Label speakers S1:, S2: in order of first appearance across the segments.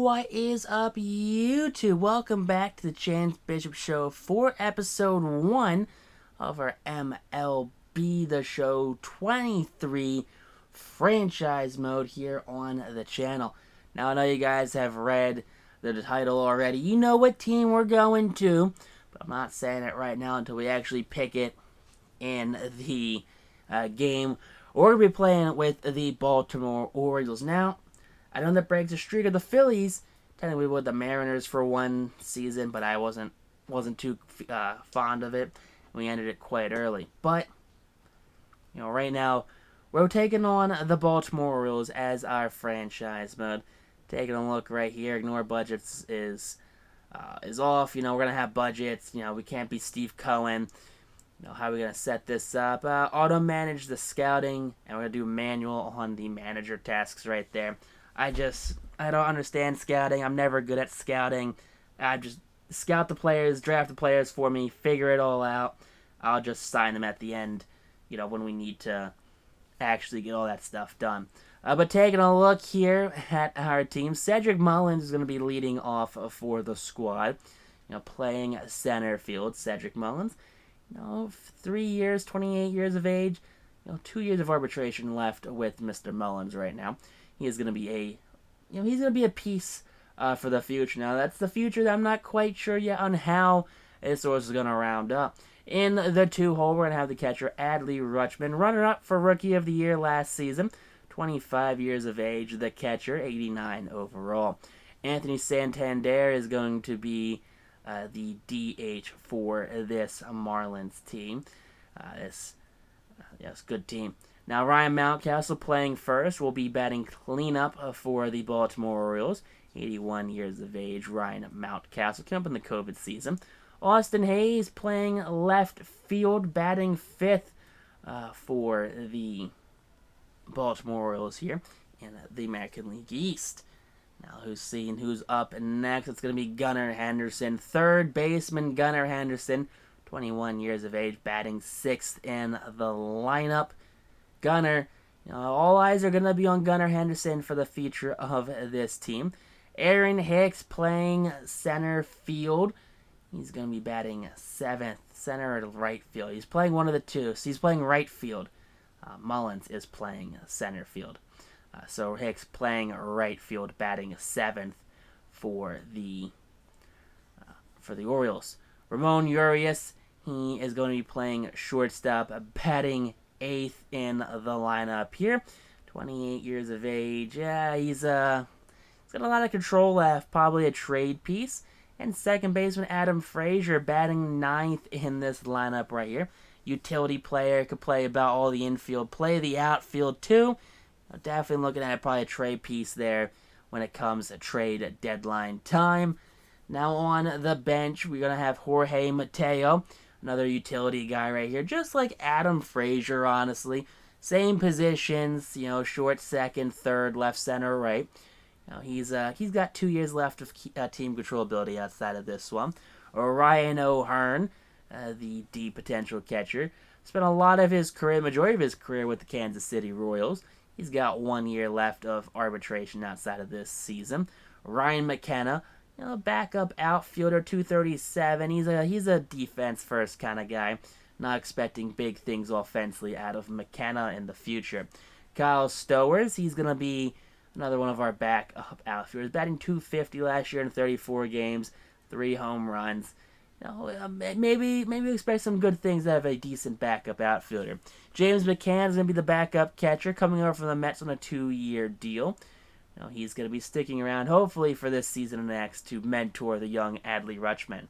S1: What is up, YouTube? Welcome back to the Chance Bishop Show for episode 1 of our MLB The Show 23 franchise mode here on the channel. Now, I know you guys have read the title already. You know what team we're going to, but I'm not saying it right now until we actually pick it in the game. We're going to be playing with the Baltimore Orioles. Now, I know that breaks the streak of the Phillies. Technically, with the Mariners for one season, but I wasn't too fond of it. We ended it quite early. But right now we're taking on the Baltimore Orioles as our franchise mode. Taking a look right here. Ignore budgets is off. We're gonna have budgets. We can't be Steve Cohen. How are we gonna set this up? Auto manage the scouting, and we're gonna do manual on the manager tasks right there. I don't understand scouting. I'm never good at scouting. I just scout the players, draft the players for me, figure it all out. I'll just sign them at the end, when we need to actually get all that stuff done. But taking a look here at our team, Cedric Mullins is going to be leading off for the squad. Playing center field, Cedric Mullins. 3 years, 28 years of age. 2 years of arbitration left with Mr. Mullins right now. He is going to be a piece for the future. Now, that's the future that I'm not quite sure yet on how this is going to round up. In the 2-hole, we're going to have the catcher, Adley Rutschman, runner-up for Rookie of the Year last season. 25 years of age, the catcher, 89 overall. Anthony Santander is going to be the DH for this Marlins team. Yes, good team. Now, Ryan Mountcastle playing first will be batting cleanup for the Baltimore Orioles. 81 years of age, Ryan Mountcastle, came up in the COVID season. Austin Hayes playing left field, batting fifth for the Baltimore Orioles here in the American League East. Now, who's up next? It's going to be Gunnar Henderson. Third baseman, Gunnar Henderson, 21 years of age, batting sixth in the lineup. Gunnar, all eyes are going to be on Gunnar Henderson for the future of this team. Aaron Hicks playing center field. He's going to be batting seventh, center or right field. He's playing one of the two. So he's playing right field. Mullins is playing center field. So Hicks playing right field, batting seventh for the Orioles. Ramon Urias, he is going to be playing shortstop, batting eighth in the lineup here. 28 years of age. Yeah, he's got a lot of control left, probably a trade piece. And second baseman Adam Frazier batting ninth in this lineup right here. Utility player, could play about all the infield, play the outfield too. Definitely looking at probably a trade piece there when it comes to trade deadline time. Now on the bench, we're going to have Jorge Mateo, another utility guy right here, just like Adam Frazier, honestly. Same positions, short, second, third, left, center, right. He's got 2 years left of team control ability outside of this one. Ryan O'Hearn, the D potential catcher, spent a lot of his career, majority of his career with the Kansas City Royals. He's got 1 year left of arbitration outside of this season. Ryan McKenna, backup outfielder, 237. He's a defense first kind of guy. Not expecting big things offensively out of McKenna in the future. Kyle Stowers, he's gonna be another one of our backup outfielders. Batting 250 last year in 34 games, 3 home runs. Maybe expect some good things out of a decent backup outfielder. James McCann is going to be the backup catcher, coming over from the Mets on a 2-year deal. He's going to be sticking around, hopefully, for this season and next to mentor the young Adley Rutschman.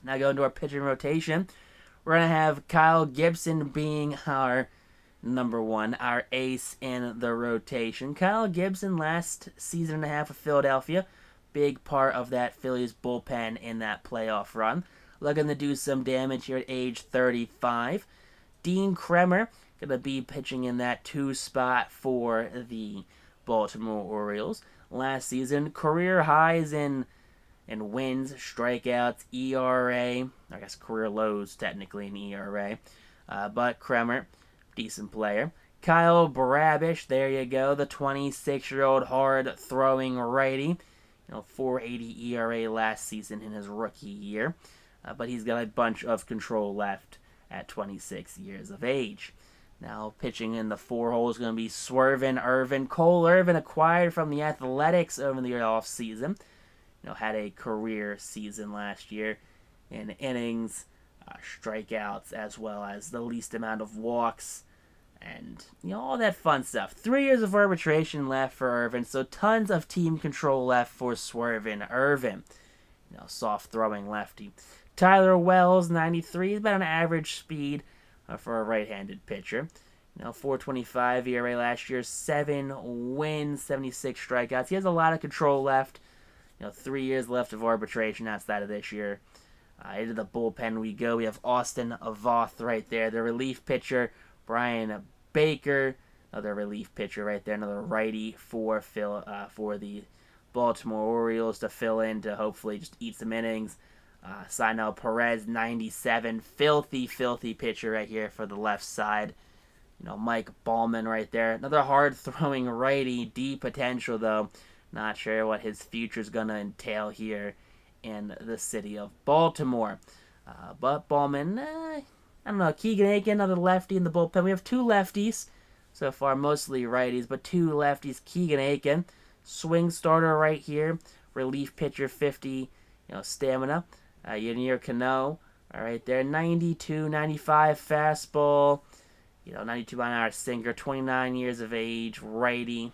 S1: Now going to our pitching rotation, we're going to have Kyle Gibson being our number one, our ace in the rotation. Kyle Gibson, last season and a half of Philadelphia, big part of that Phillies bullpen in that playoff run. Looking to do some damage here at age 35. Dean Kremer going to be pitching in that 2 spot for the Baltimore Orioles. Last season, career highs in wins, strikeouts, ERA. I guess career lows technically in ERA. But Kremer, decent player. Kyle Brabish, there you go, the 26-year-old hard-throwing righty. .480 ERA last season in his rookie year. But he's got a bunch of control left at 26 years of age. Now, pitching in the 4 hole is going to be Swervin Irvin. Cole Irvin, acquired from the Athletics over the offseason. Had a career season last year in innings, strikeouts, as well as the least amount of walks, and all that fun stuff. 3 years of arbitration left for Irvin, so tons of team control left for Swervin Irvin. Soft throwing lefty. Tyler Wells, 93, about an average speed for a right-handed pitcher. 4.25 ERA last year, 7 wins, 76 strikeouts. He has a lot of control left. 3 years left of arbitration outside of this year. Into the bullpen we go. We have Austin Voth right there. The relief pitcher, Brian Baker, another relief pitcher right there. Another righty for the Baltimore Orioles to fill in to hopefully just eat some innings. Sinel Perez, 97. Filthy pitcher right here for the left side. Mike Ballman right there. Another hard-throwing righty. Deep potential, though. Not sure what his future is going to entail here in the city of Baltimore. But Ballman, I don't know. Keegan Aiken, another lefty in the bullpen. We have 2 lefties so far, mostly righties, but 2 lefties. Keegan Aiken, swing starter right here. Relief pitcher, 50, stamina. Yanier Cano, right there. 92, 95 fastball. 92-mile-an-hour sinker. 29 years of age, righty.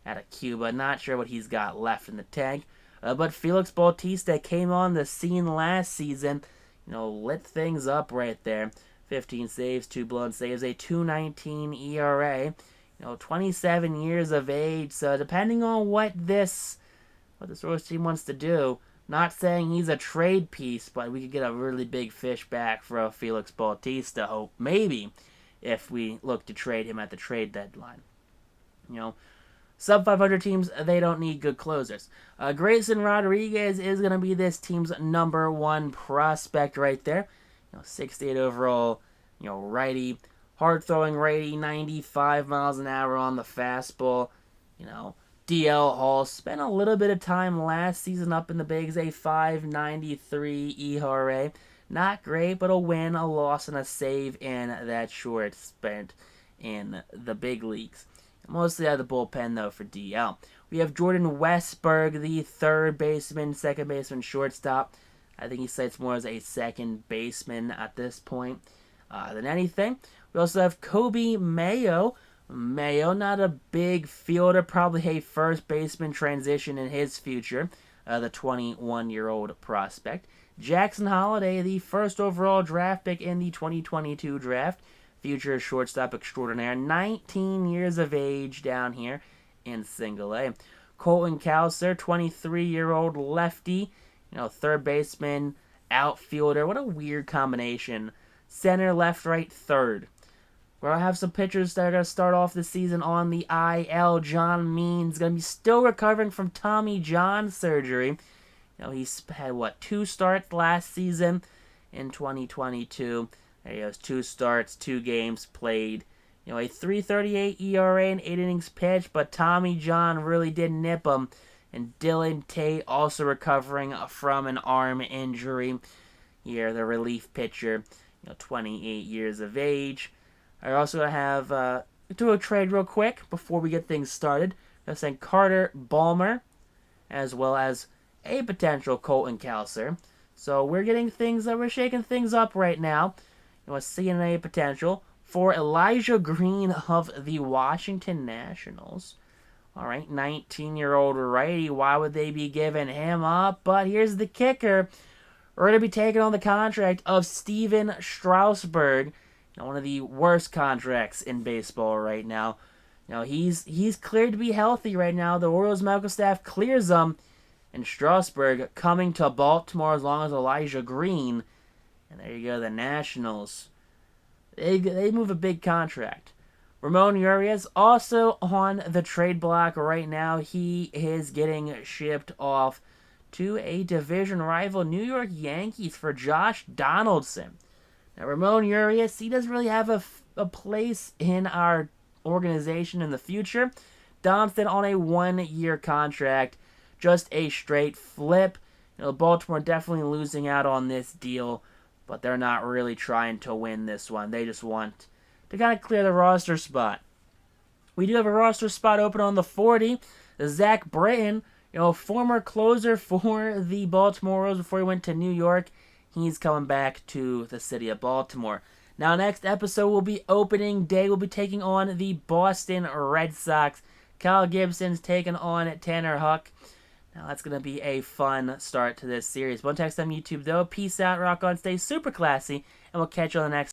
S1: Out of Cuba. Not sure what he's got left in the tank. But Felix Bautista came on the scene last season. Lit things up right there. 15 saves, 2 blown saves, a 2.19 ERA. 27 years of age. So depending on what this Orioles team wants to do, not saying he's a trade piece, but we could get a really big fish back for Felix Bautista. Hope maybe if we look to trade him at the trade deadline. Sub 500 teams, they don't need good closers. Grayson Rodriguez is going to be this team's number 1 prospect right there. 68 overall, righty. Hard-throwing righty, 95 miles an hour on the fastball. DL Hall spent a little bit of time last season up in the bigs, a 5.93 ERA. Not great, but a win, a loss, and a save in that short spent in the big leagues. Mostly out of the bullpen, though, for DL. We have Jordan Westberg, the third baseman, second baseman, shortstop. I think he cites more as a second baseman at this point than anything. We also have Kobe Mayo. Mayo, not a big fielder, probably a first baseman transition in his future. The 21-year-old prospect. Jackson Holliday, the first overall draft pick in the 2022 draft. Future shortstop extraordinaire, 19 years of age down here in Single A. Colton Cowser, 23-year-old lefty, third baseman, outfielder. What a weird combination. Center, left, right, third. We're going to have some pitchers that are going to start off the season on the IL. John Means going to be still recovering from Tommy John surgery. He's had, 2 starts last season in 2022. There he goes, 2 starts, 2 games played. A 3.38 ERA and 8 innings pitched, but Tommy John really did nip him. And Dylan Tate also recovering from an arm injury. Here, the relief pitcher, 28 years of age. I also have, do a trade real quick before we get things started. I'm going to send Carter Balmer, as well as a potential Colton Cowser. So we're shaking things up right now. A CNA potential for Elijah Green of the Washington Nationals. All right, 19-year-old righty. Why would they be giving him up? But here's the kicker. We're going to be taking on the contract of Steven Strasburg. One of the worst contracts in baseball right now. He's cleared to be healthy right now. The Orioles medical staff clears him. And Strasburg coming to Baltimore as long as Elijah Green. And there you go, the Nationals. They move a big contract. Ramon Urias also on the trade block right now. He is getting shipped off to a division rival, New York Yankees, for Josh Donaldson. Now, Ramon Urias, he doesn't really have a place in our organization in the future. Donaldson on a 1-year contract, just a straight flip. Baltimore definitely losing out on this deal, but they're not really trying to win this one. They just want to kind of clear the roster spot. We do have a roster spot open on the 40. Zach Britton, former closer for the Baltimore Orioles before he went to New York. He's coming back to the city of Baltimore. Now, next episode will be opening day. We'll be taking on the Boston Red Sox. Kyle Gibson's taking on Tanner Huck. Now, that's going to be a fun start to this series. One text on YouTube, though. Peace out, rock on, stay super classy, and we'll catch you on the next